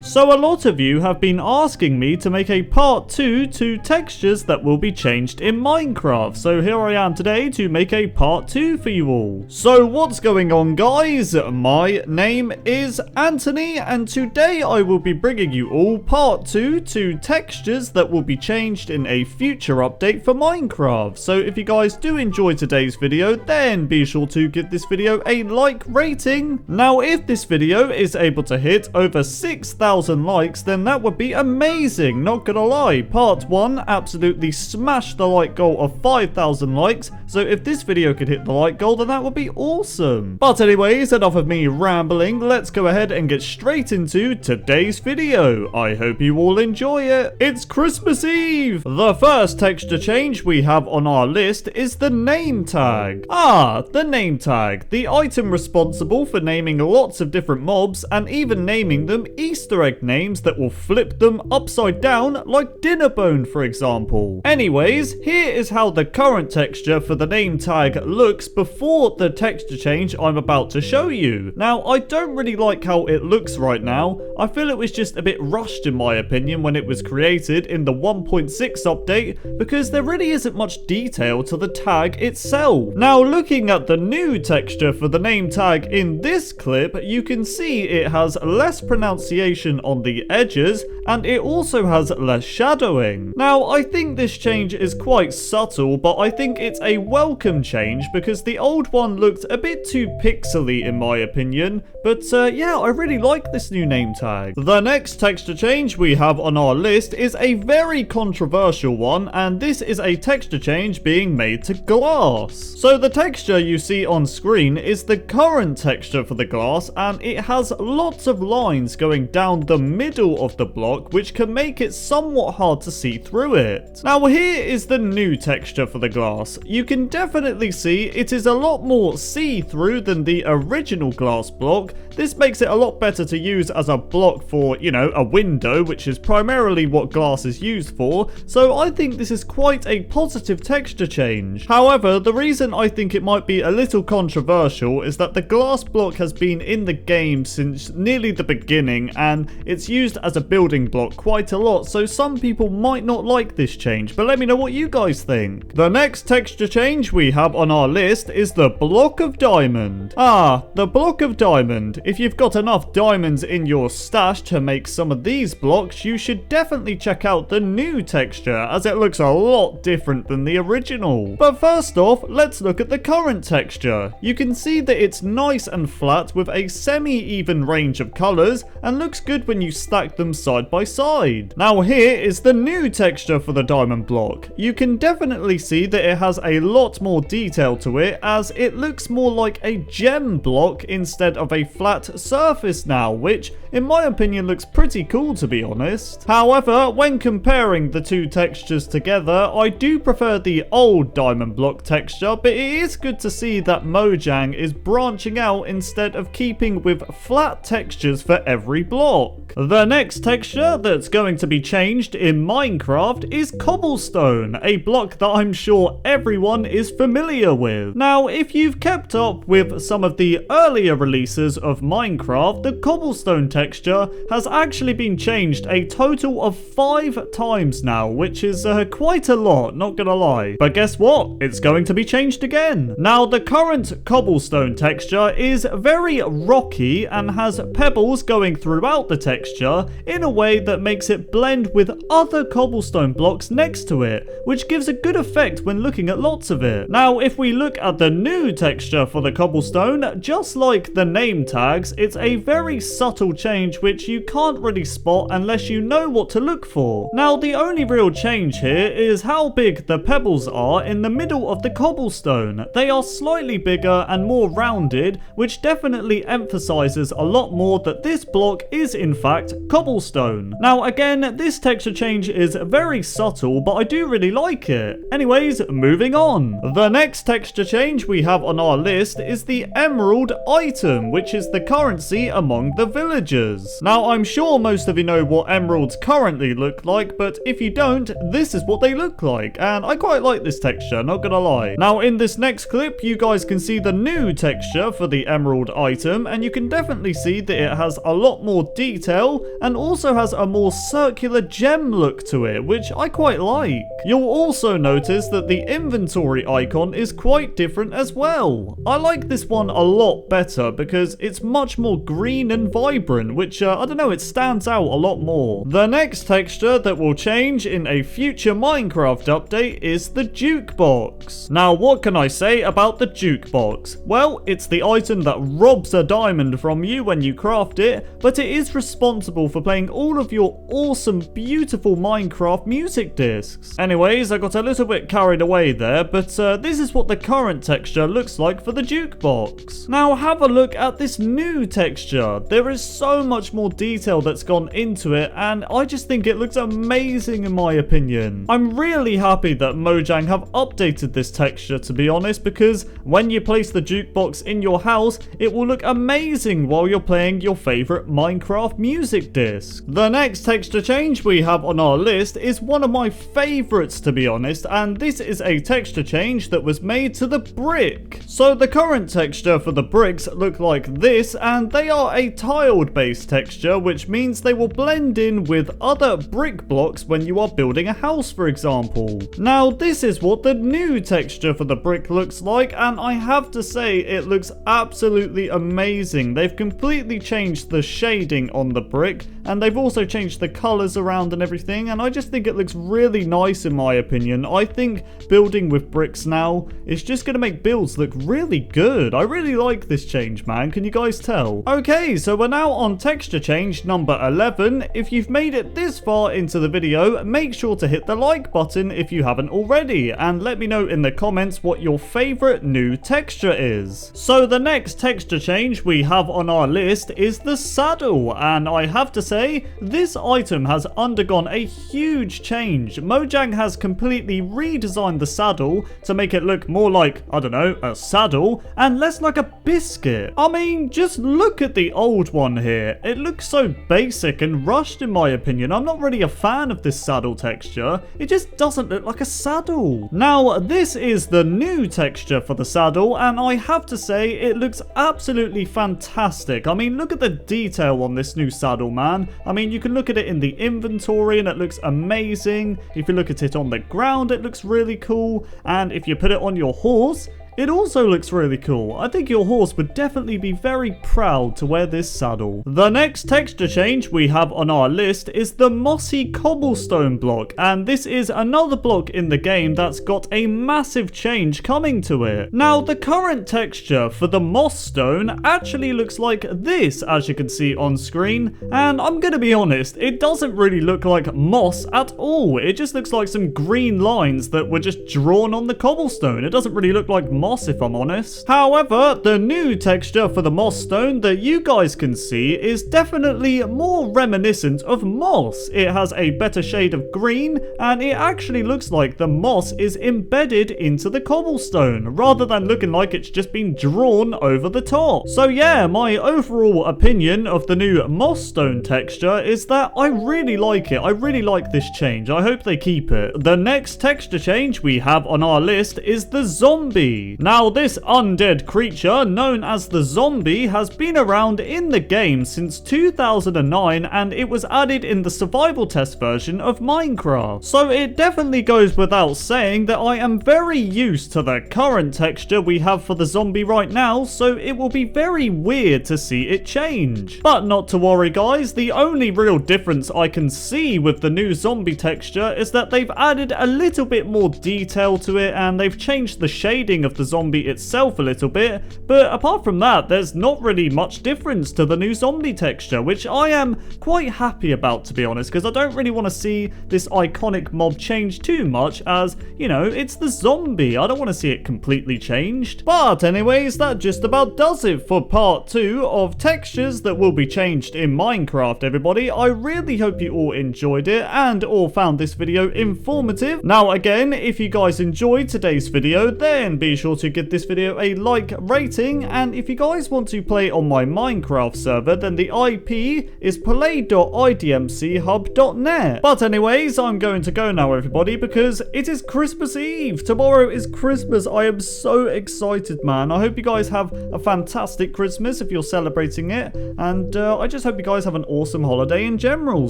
So a lot of you have been asking me to make a part 2 to textures that will be changed in Minecraft. So here I am today to make a part 2 for you all. So what's going on, guys? My name is Anthony, and today I will be bringing you all part 2 to textures that will be changed in a future update for Minecraft. So if you guys do enjoy today's video, then be sure to give this video a like rating. Now if this video is able to hit over 6,000 likes, then that would be amazing, not gonna lie. Part 1 absolutely smashed the like goal of 5,000 likes, so if this video could hit the like goal, then that would be awesome. But anyways, enough of me rambling, let's go ahead and get straight into today's video. I hope you all enjoy it. It's Christmas Eve! The first texture change we have on our list is the name tag. The name tag, the item responsible for naming lots of different mobs and even naming them Easter egg names that will flip them upside down, like Dinnerbone for example. Anyways, here is how the current texture for the name tag looks before the texture change I'm about to show you. Now, I don't really like how it looks right now. I feel it was just a bit rushed in my opinion when it was created in the 1.6 update, because there really isn't much detail to the tag itself. Now, looking at the new texture for the name tag in this clip, you can see it has less pronunciation on the edges, and it also has less shadowing. Now, I think this change is quite subtle, but I think it's a welcome change because the old one looked a bit too pixely in my opinion. But yeah, I really like this new name tag. The next texture change we have on our list is a very controversial one, and this is a texture change being made to glass. So the texture you see on screen is the current texture for the glass, and it has lots of lines going down the middle of the block, which can make it somewhat hard to see through it. Now here is the new texture for the glass. You can definitely see it is a lot more see-through than the original glass block. This makes it a lot better to use as a block for, you know, a window, which is primarily what glass is used for. So I think this is quite a positive texture change. However, the reason I think it might be a little controversial is that the glass block has been in the game since nearly the beginning, and it's used as a building block quite a lot, so some people might not like this change, but let me know what you guys think. The next texture change we have on our list is the block of diamond. The block of diamond. If you've got enough diamonds in your stash to make some of these blocks, you should definitely check out the new texture, as it looks a lot different than the original. But first off, let's look at the current texture. You can see that it's nice and flat with a semi-even range of colors, and looks good when you stack them side by side. Now here is the new texture for the diamond block. You can definitely see that it has a lot more detail to it, as it looks more like a gem block instead of a flat surface now, which in my opinion looks pretty cool to be honest. However, when comparing the two textures together, I do prefer the old diamond block texture, but it is good to see that Mojang is branching out instead of keeping with flat textures for every block. The next texture that's going to be changed in Minecraft is Cobblestone, a block that I'm sure everyone is familiar with. Now, if you've kept up with some of the earlier releases of Minecraft, the Cobblestone texture has actually been changed a total of 5 times now, which is quite a lot, not gonna lie. But guess what? It's going to be changed again. Now, the current Cobblestone texture is very rocky and has pebbles going throughout the texture in a way that makes it blend with other cobblestone blocks next to it, which gives a good effect when looking at lots of it. Now, if we look at the new texture for the cobblestone, just like the name tags, it's a very subtle change which you can't really spot unless you know what to look for. Now, the only real change here is how big the pebbles are in the middle of the cobblestone. They are slightly bigger and more rounded, which definitely emphasizes a lot more that this block is in fact cobblestone. Now again, this texture change is very subtle, but I do really like it. Anyways, moving on. The next texture change we have on our list is the emerald item, which is the currency among the villagers. Now, I'm sure most of you know what emeralds currently look like, but if you don't, this is what they look like, and I quite like this texture, not gonna lie. Now, in this next clip, you guys can see the new texture for the emerald item, and you can definitely see that it has a lot more detail, and also has a more circular gem look to it, which I quite like. You'll also notice that the inventory icon is quite different as well. I like this one a lot better because it's much more green and vibrant, which, I don't know, it stands out a lot more. The next texture that will change in a future Minecraft update is the Jukebox. Now, what can I say about the Jukebox? Well, it's the item that robs a diamond from you when you craft it, but it is responsible for playing all of your awesome, beautiful Minecraft music discs. Anyways, I got a little bit carried away there, but this is what the current texture looks like for the Jukebox. Now, have a look at this new texture. There is so much more detail that's gone into it, and I just think it looks amazing in my opinion. I'm really happy that Mojang have updated this texture, to be honest, because when you place the Jukebox in your house, it will look amazing while you're playing your favorite Minecraft music disc. The next texture change we have on our list is one of my favorites, to be honest, and this is a texture change that was made to the brick. So the current texture for the bricks look like this, and they are a tiled based texture, which means they will blend in with other brick blocks when you are building a house, for example. Now, this is what the new texture for the brick looks like, and I have to say it looks absolutely amazing. They've completely changed the shading on the brick, and they've also changed the colors around and everything, and I just think it looks really nice in my opinion. I think building with bricks now is just going to make builds look really good. I really like this change, man. Can you guys tell? Okay, so we're now on texture change number 11. If you've made it this far into the video, make sure to hit the like button if you haven't already, and let me know in the comments what your favorite new texture is. So the next texture change we have on our list is the saddle, and I have to say, this item has undergone a huge change. Mojang has completely redesigned the saddle to make it look more like, I don't know, a saddle, and less like a biscuit. I mean, just look at the old one here. It looks so basic and rushed in my opinion. I'm not really a fan of this saddle texture. It just doesn't look like a saddle. Now, this is the new texture for the saddle, and I have to say, it looks absolutely fantastic. I mean, look at the detail on this new saddle, man. I mean, you can look at it in the inventory and it looks amazing. If you look at it on the ground, it looks really cool. And if you put it on your horse, it also looks really cool. I think your horse would definitely be very proud to wear this saddle. The next texture change we have on our list is the Mossy Cobblestone block, and this is another block in the game that's got a massive change coming to it. Now, the current texture for the moss stone actually looks like this, as you can see on screen, and I'm gonna be honest, it doesn't really look like moss at all. It just looks like some green lines that were just drawn on the cobblestone. It doesn't really look like moss, if I'm honest. However, the new texture for the moss stone that you guys can see is definitely more reminiscent of moss. It has a better shade of green, and it actually looks like the moss is embedded into the cobblestone, rather than looking like it's just been drawn over the top. So yeah, my overall opinion of the new moss stone texture is that I really like it. I really like this change. I hope they keep it. The next texture change we have on our list is the zombie. Now, this undead creature known as the zombie has been around in the game since 2009, and it was added in the survival test version of Minecraft. So it definitely goes without saying that I am very used to the current texture we have for the zombie right now, so it will be very weird to see it change. But not to worry guys, the only real difference I can see with the new zombie texture is that they've added a little bit more detail to it, and they've changed the shading of the zombie itself a little bit, but apart from that, there's not really much difference to the new zombie texture, which I am quite happy about, to be honest, because I don't really want to see this iconic mob change too much, as, you know, it's the zombie. I don't want to see it completely changed. But anyways, that just about does it for part 2 of textures that will be changed in Minecraft, everybody. I really hope you all enjoyed it and all found this video informative. Now again, if you guys enjoyed today's video, then be sure sure to give this video a like rating, and if you guys want to play on my Minecraft server, then the IP is play.idmchub.net. But anyways, I'm going to go now, everybody, because it is Christmas Eve. Tomorrow is Christmas. I am so excited, man. I hope you guys have a fantastic Christmas if you're celebrating it, and I just hope you guys have an awesome holiday in general.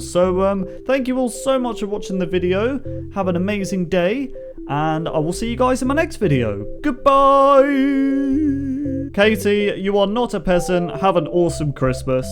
So thank you all so much for watching the video. Have an amazing day, and I will see you guys in my next video. Goodbye. Katie, you are not a peasant. Have an awesome Christmas.